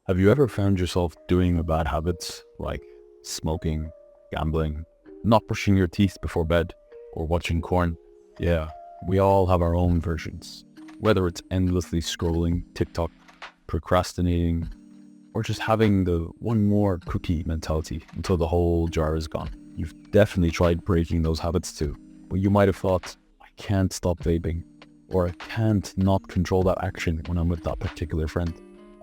Have you ever found yourself doing a bad habit like smoking, gambling, not brushing your teeth before bed, or watching porn? Yeah, we all have our own versions. Whether it's endlessly scrolling TikTok, procrastinating, or just having the one more cookie mentality until the whole jar is gone. You've definitely tried breaking those habits too. But you might have thought, I can't stop vaping, or I can't not control that action when I'm with that particular friend.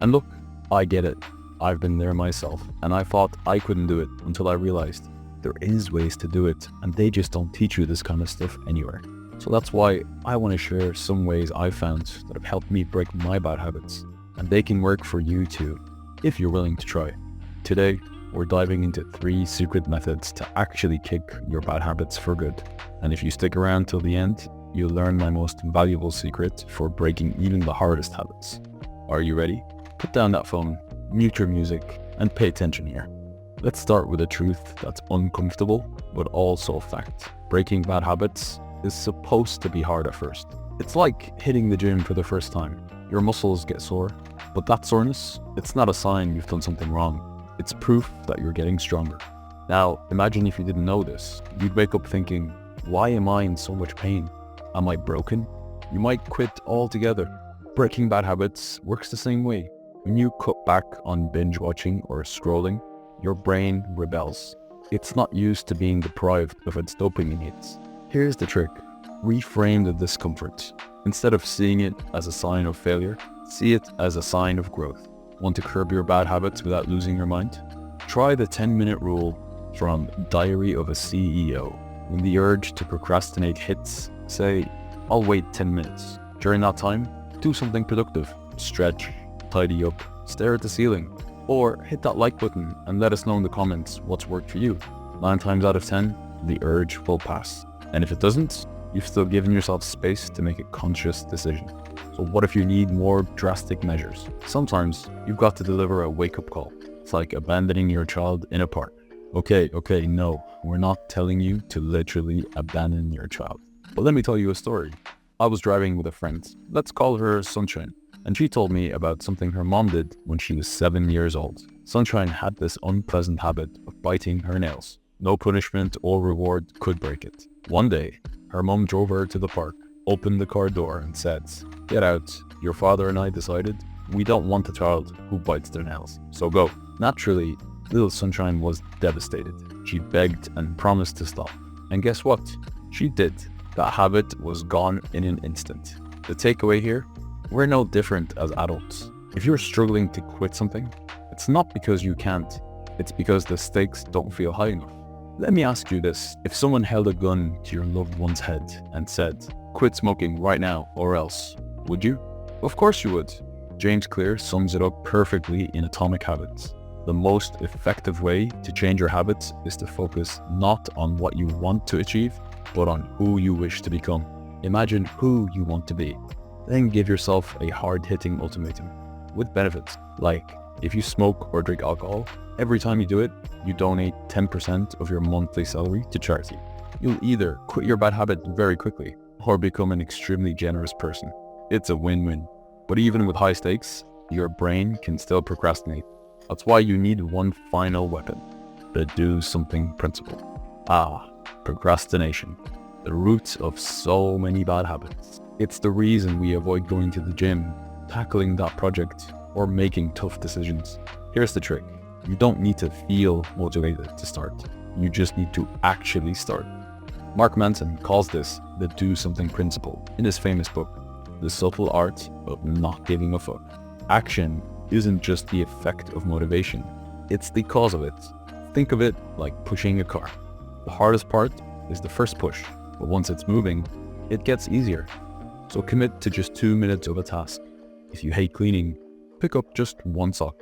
And look, I get it. I've been there myself, and I thought I couldn't do it until I realized there is ways to do it, and they just don't teach you this kind of stuff anywhere. So that's why I want to share some ways I've found that have helped me break my bad habits, and they can work for you too, if you're willing to try. Today, we're diving into 3 secret methods to actually kick your bad habits for good. And if you stick around till the end, you'll learn my most valuable secret for breaking even the hardest habits. Are you ready? Put down that phone, mute your music, and pay attention here. Let's start with a truth that's uncomfortable, but also a fact. Breaking bad habits is supposed to be hard at first. It's like hitting the gym for the first time. Your muscles get sore, but that soreness, it's not a sign you've done something wrong. It's proof that you're getting stronger. Now, imagine if you didn't know this. You'd wake up thinking, why am I in so much pain? Am I broken? You might quit altogether. Breaking bad habits works the same way. When you cut back on binge watching or scrolling, your brain rebels. It's not used to being deprived of its dopamine hits. Here's the trick. Reframe the discomfort. Instead of seeing it as a sign of failure, see it as a sign of growth. Want to curb your bad habits without losing your mind? Try the 10-minute rule from Diary of a CEO. When the urge to procrastinate hits, say, I'll wait 10 minutes. During that time, do something productive. Stretch, tidy up, stare at the ceiling, or hit that like button and let us know in the comments what's worked for you. 9 times out of 10, the urge will pass. And if it doesn't, you've still given yourself space to make a conscious decision. So what if you need more drastic measures? Sometimes you've got to deliver a wake-up call. It's like abandoning your child in a park. Okay, no, we're not telling you to literally abandon your child. But let me tell you a story. I was driving with a friend, let's call her Sunshine, and she told me about something her mom did when she was 7 years old. Sunshine had this unpleasant habit of biting her nails. No punishment or reward could break it. One day, her mom drove her to the park, opened the car door and said, "Get out, your father and I decided we don't want a child who bites their nails, so go." Naturally, little Sunshine was devastated. She begged and promised to stop. And guess what? She did. That habit was gone in an instant. The takeaway here? We're no different as adults. If you're struggling to quit something, it's not because you can't, it's because the stakes don't feel high enough. Let me ask you this, if someone held a gun to your loved one's head and said, quit smoking right now or else, would you? Of course you would. James Clear sums it up perfectly in Atomic Habits. The most effective way to change your habits is to focus not on what you want to achieve, but on who you wish to become. Imagine who you want to be. Then give yourself a hard-hitting ultimatum with benefits. Like, if you smoke or drink alcohol, every time you do it, you donate 10% of your monthly salary to charity. You'll either quit your bad habit very quickly or become an extremely generous person. It's a win-win. But even with high stakes, your brain can still procrastinate. That's why you need one final weapon, the do something principle. Procrastination, the root of so many bad habits. It's the reason we avoid going to the gym, tackling that project, or making tough decisions. Here's the trick. You don't need to feel motivated to start. You just need to actually start. Mark Manson calls this the do something principle in his famous book, The Subtle Art of Not Giving a Fuck. Action isn't just the effect of motivation, it's the cause of it. Think of it like pushing a car. The hardest part is the first push, but once it's moving, it gets easier. So commit to just 2 minutes of a task. If you hate cleaning, pick up just 1 sock.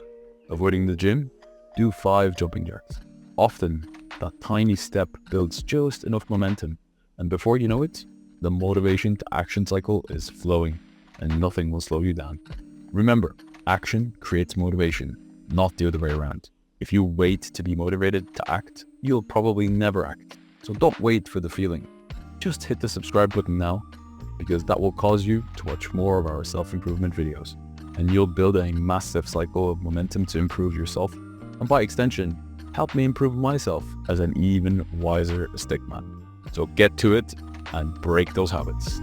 Avoiding the gym, do 5 jumping jacks. Often, that tiny step builds just enough momentum, and before you know it, the motivation to action cycle is flowing, and nothing will slow you down. Remember, action creates motivation, not the other way around. If you wait to be motivated to act, you'll probably never act. So don't wait for the feeling. Just hit the subscribe button now, because that will cause you to watch more of our self-improvement videos. and you'll build a massive cycle of momentum to improve yourself, and by extension, help me improve myself as an even wiser stickman. So get to it and break those habits.